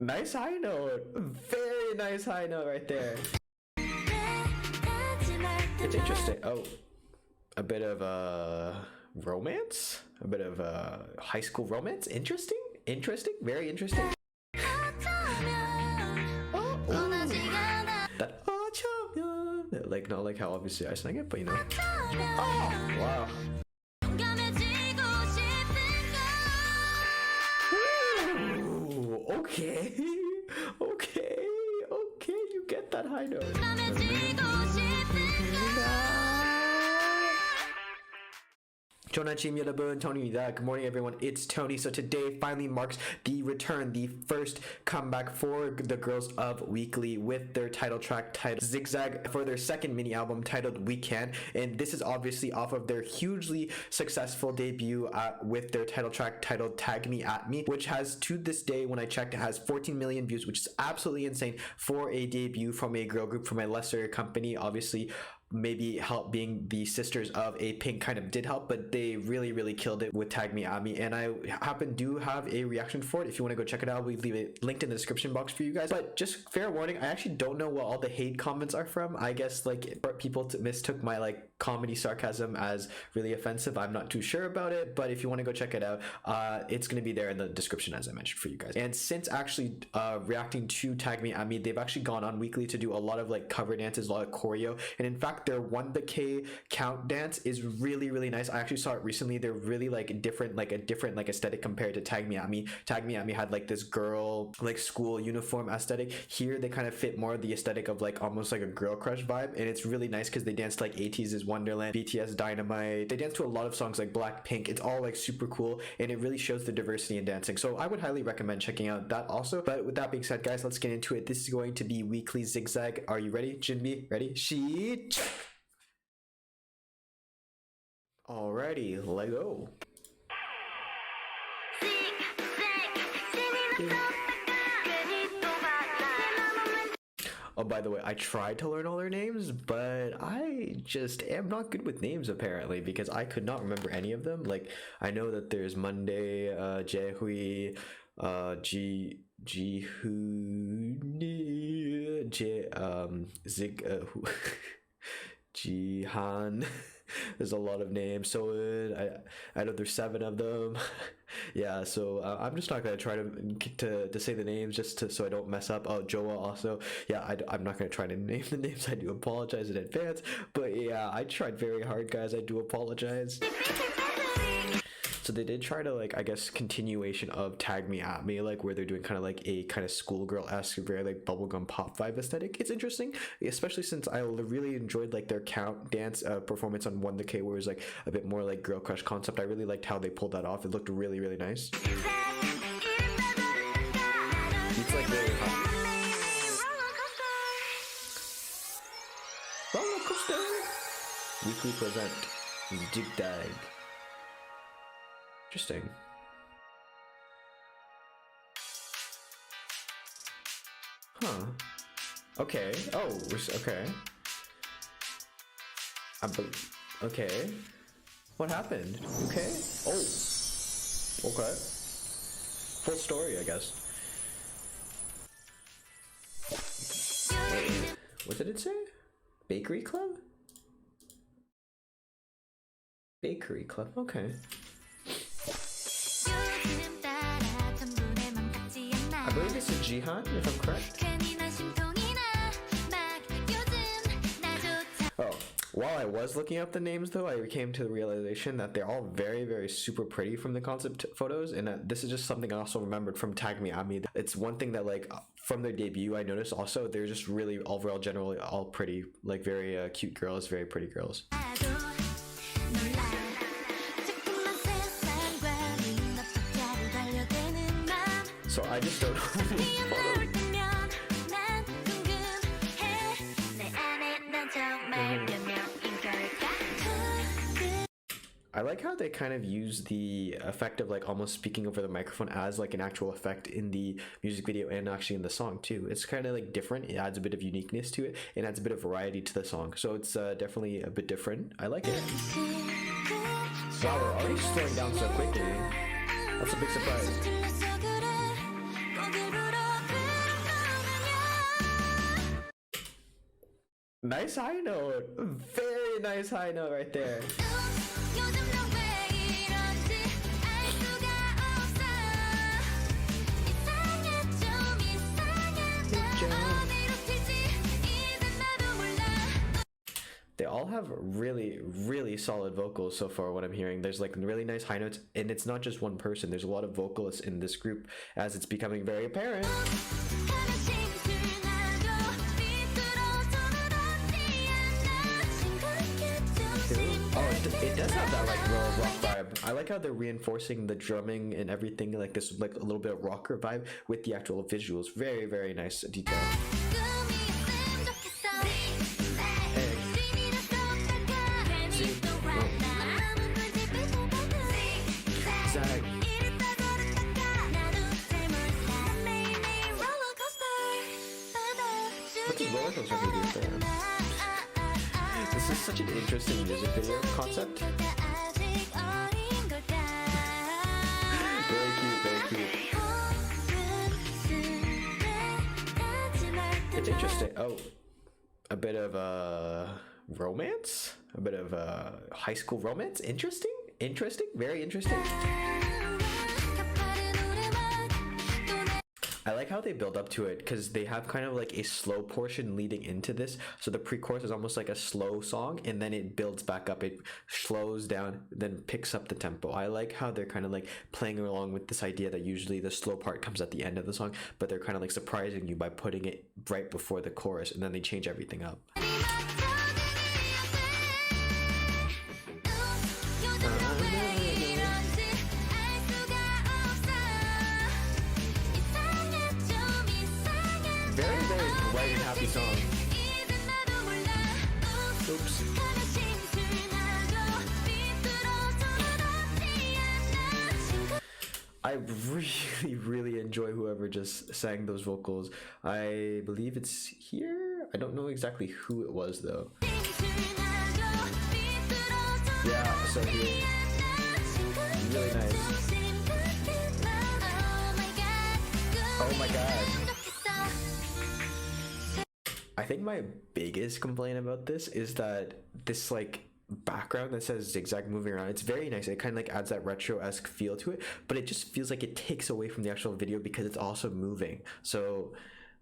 Nice high note. Very nice high note right there. It's interesting. Oh, a bit of romance, a bit of high school romance. Interesting, very interesting. That like not like how obviously I sang it, but you know. Oh wow. Ooh, okay, you get that high note. Jonachim 여러분, Tony입니다. Good morning, everyone. It's Tony. So today finally marks the return, the first comeback for the girls of Weeekly with their title track titled Zig Zag for their second mini album titled We Can. And this is obviously off of their hugely successful debut with their title track titled Tag Me At Me, which has, to this day, when I checked, it has 14 million views, which is absolutely insane for a debut from a girl group from a lesser company. Obviously, maybe help being the sisters of a Pink kind of did help, but they really killed it with Tag Me At Me, and I do have a reaction for it. If you want to go check it out, we leave it linked in the description box for you guys. But just fair warning, I actually don't know what all the hate comments are from. I guess like people mistook my like comedy sarcasm as really offensive. I'm not too sure about it, but if you want to go check it out, it's going to be there in the description as I mentioned for you guys. And since actually reacting to Tag Me At Me, they've actually gone on Weekly to do a lot of like cover dances, a lot of choreo, and in fact their 1K count dance is really nice. I actually saw it recently. They're really like different, like a different like aesthetic compared to Tag Me At Me. Tag Me At Me had like this girl like school uniform aesthetic. Here they kind of fit more the aesthetic of like almost like a girl crush vibe, and it's really nice because they danced like ATEEZ's Wonderland, BTS Dynamite. They dance to a lot of songs like Blackpink. It's all like super cool, and it really shows the diversity in dancing. So I would highly recommend checking out that also. But with that being said, guys, let's get into it. This is going to be Weekly Zig Zag. Are you ready? Jinbi, ready? She. Alrighty, let go. Oh, by the way, I tried to learn all their names, but I just am not good with names apparently, because I could not remember any of them. Like, I know that there's Monday, Jaehee, Jihoon, Zig, Jihan. There's a lot of names. Soeun, I know there's 7 of them. Yeah, so I'm just not gonna try to say the names so I don't mess up. Oh, Joa also. Yeah, I'm not gonna try to name the names. I do apologize in advance. But yeah, I tried very hard, guys. I do apologize. So they did try to like, I guess, continuation of Tag Me At Me, like where they're doing kind of like a kind of schoolgirl-esque, very like bubblegum pop vibe aesthetic. It's interesting, especially since I really enjoyed like their count dance performance on 1K, where it was like a bit more like girl crush concept. I really liked how they pulled that off. It looked really nice. It's like very hot. Roller coaster. Weekly present Zig Zag. Interesting. Huh. Okay. Oh, okay. Okay. What happened? Okay. Oh. Okay. Full story, I guess. Wait, what did it say? Bakery club? Bakery club. Okay. I believe this is Jihan, if I'm correct. Oh, while I was looking up the names though, I came to the realization that they're all very super pretty from the concept photos, and this is just something I also remembered from Tag Me At Me. It's one thing that like from their debut I noticed also they're just really overall generally all pretty, like very cute girls, very pretty girls. So I just don't know. I like how they kind of use the effect of like almost speaking over the microphone as like an actual effect in the music video and actually in the song too. It's kind of like different. It adds a bit of uniqueness to it and adds a bit of variety to the song. So it's definitely a bit different. I like it. Wow, we're already slowing down so quickly. That's a big surprise. Nice high note. Very nice high note right there. They all have really solid vocals so far. What I'm hearing, there's like really nice high notes, and it's not just one person. There's a lot of vocalists in this group, as it's becoming very apparent. It does have that like real rock vibe. I like how they're reinforcing the drumming and everything, like this like a little bit of rocker vibe with the actual visuals. Very nice detail. This is such an interesting music video concept. Very cute. It's interesting. Oh, a bit of romance, a bit of high school romance. Interesting, very interesting. I like how they build up to it because they have kind of like a slow portion leading into this. So the pre-chorus is almost like a slow song, and then it builds back up. It slows down, then picks up the tempo. I like how they're kind of like playing along with this idea that usually the slow part comes at the end of the song, but they're kind of like surprising you by putting it right before the chorus, and then they change everything up. Very bright and happy song. Oops. I really enjoy whoever just sang those vocals. I believe it's here. I don't know exactly who it was though. Yeah, so here. Really nice. Oh my god. I think my biggest complaint about this is that this like background that says Zig Zag moving around, it's very nice. It kind of like adds that retro-esque feel to it, but it just feels like it takes away from the actual video because it's also moving. So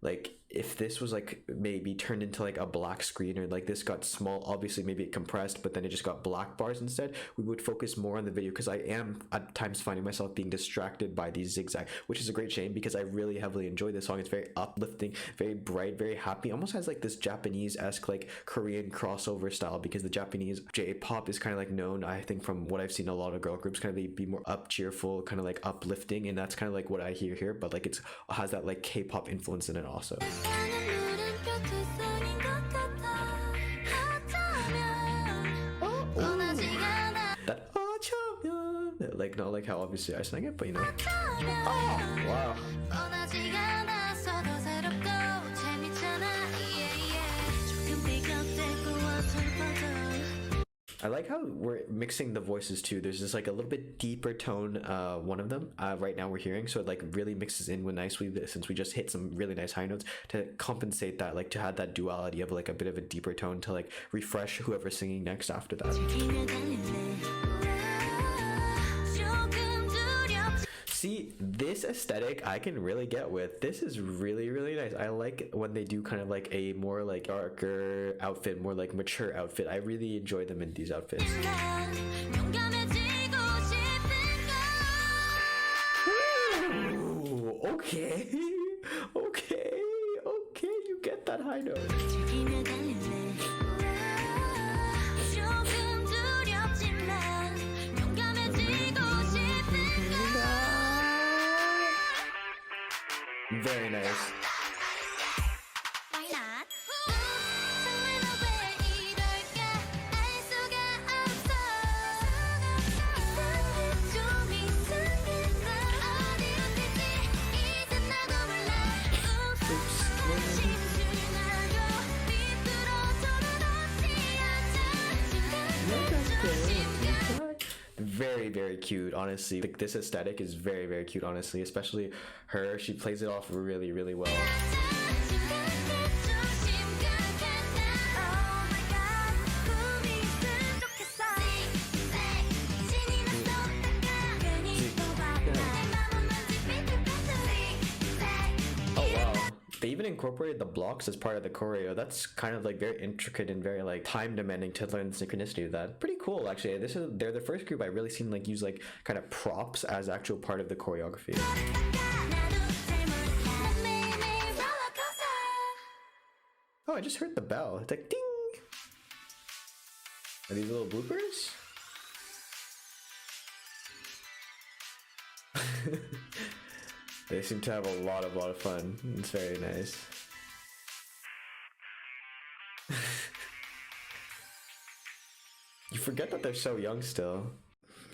like if this was like maybe turned into like a black screen, or like this got small, obviously maybe it compressed, but then it just got black bars instead, we would focus more on the video, because I am at times finding myself being distracted by these zigzag, which is a great shame because I really heavily enjoy this song. It's very uplifting, very bright, very happy, almost has like this Japanese-esque like Korean crossover style, because the Japanese J-pop is kind of like known, I think from what I've seen a lot of girl groups, kind of be more up cheerful, kind of like uplifting, and that's kind of like what I hear here, but like it has that like K-pop influence in it also. That like not like how obviously I sang it, but you know. Oh wow. I like how we're mixing the voices too. There's this like a little bit deeper tone, one of them right now we're hearing, so it like really mixes in with nicely, since we just hit some really nice high notes, to compensate that, like to have that duality of like a bit of a deeper tone to like refresh whoever's singing next after that. See, this aesthetic I can really get with. This is really nice. I like when they do kind of like a more like darker outfit, more like mature outfit. I really enjoy them in these outfits. Ooh, okay, you get that high note. Very nice. Very cute, honestly. Like this aesthetic is very cute, honestly, especially her. She plays it off really well. They even incorporated the blocks as part of the choreo. That's kind of like very intricate and very like time demanding to learn the synchronicity of that. Pretty cool, actually. They're the first group I really seen like use like kind of props as actual part of the choreography. Oh, I just heard the bell. It's like ding. Are these little bloopers? They seem to have a lot of fun. It's very nice. You forget that they're so young still.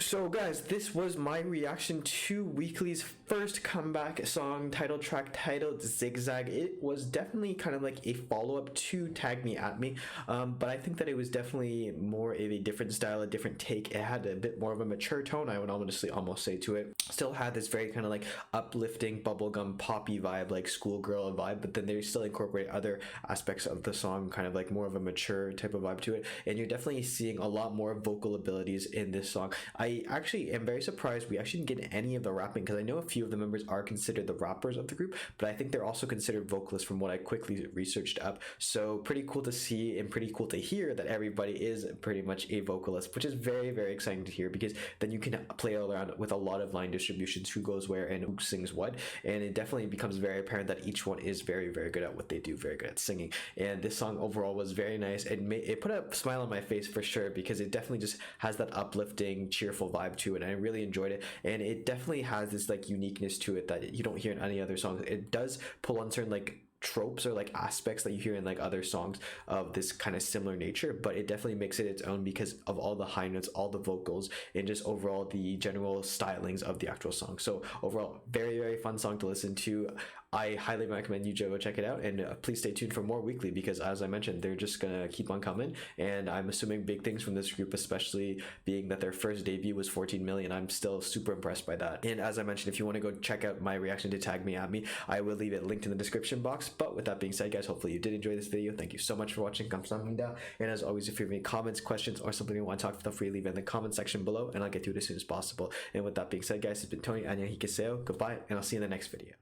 So guys, this was my reaction to Weekly's first comeback song, title track titled Zig Zag. It was definitely kind of like a follow-up to Tag Me At Me, but I think that it was definitely more of a different style, a different take. It had a bit more of a mature tone, I would honestly almost say, to it. Still had this very kind of like uplifting bubblegum poppy vibe, like schoolgirl vibe, but then they still incorporate other aspects of the song, kind of like more of a mature type of vibe to it. And you're definitely seeing a lot more vocal abilities in this song. I actually am very surprised we actually didn't get any of the rapping, because I know a few of the members are considered the rappers of the group, but I think they're also considered vocalists from what I quickly researched up. So pretty cool to see and pretty cool to hear that everybody is pretty much a vocalist, which is very, very exciting to hear, because then you can play around with a lot of line distributions, who goes where and who sings what, and it definitely becomes very apparent that each one is very, very good at what they do, very good at singing. And this song overall was very nice. It put a smile on my face for sure, because it definitely just has that uplifting, cheerful vibe to it, and I really enjoyed it. And it definitely has this like uniqueness to it that you don't hear in any other songs. It does pull on certain like tropes or like aspects that you hear in like other songs of this kind of similar nature, but it definitely makes it its own because of all the high notes, all the vocals, and just overall the general stylings of the actual song. So overall, very, very fun song to listen to. I highly recommend you go check it out, and please stay tuned for more Weekly, because as I mentioned, they're just gonna keep on coming, and I'm assuming big things from this group, especially being that their first debut was 14 million. I'm still super impressed by that. And as I mentioned, if you want to go check out my reaction to Tag Me At Me, I will leave it linked in the description box. But with that being said, guys, hopefully you did enjoy this video. Thank you so much for watching. 감사합니다. And as always, if you have any comments, questions, or something you want to talk, feel free to leave it in the comment section below, and I'll get to it as soon as possible. And with that being said, guys, it's been Tony. 안녕히 계세요. Goodbye, and I'll see you in the next video.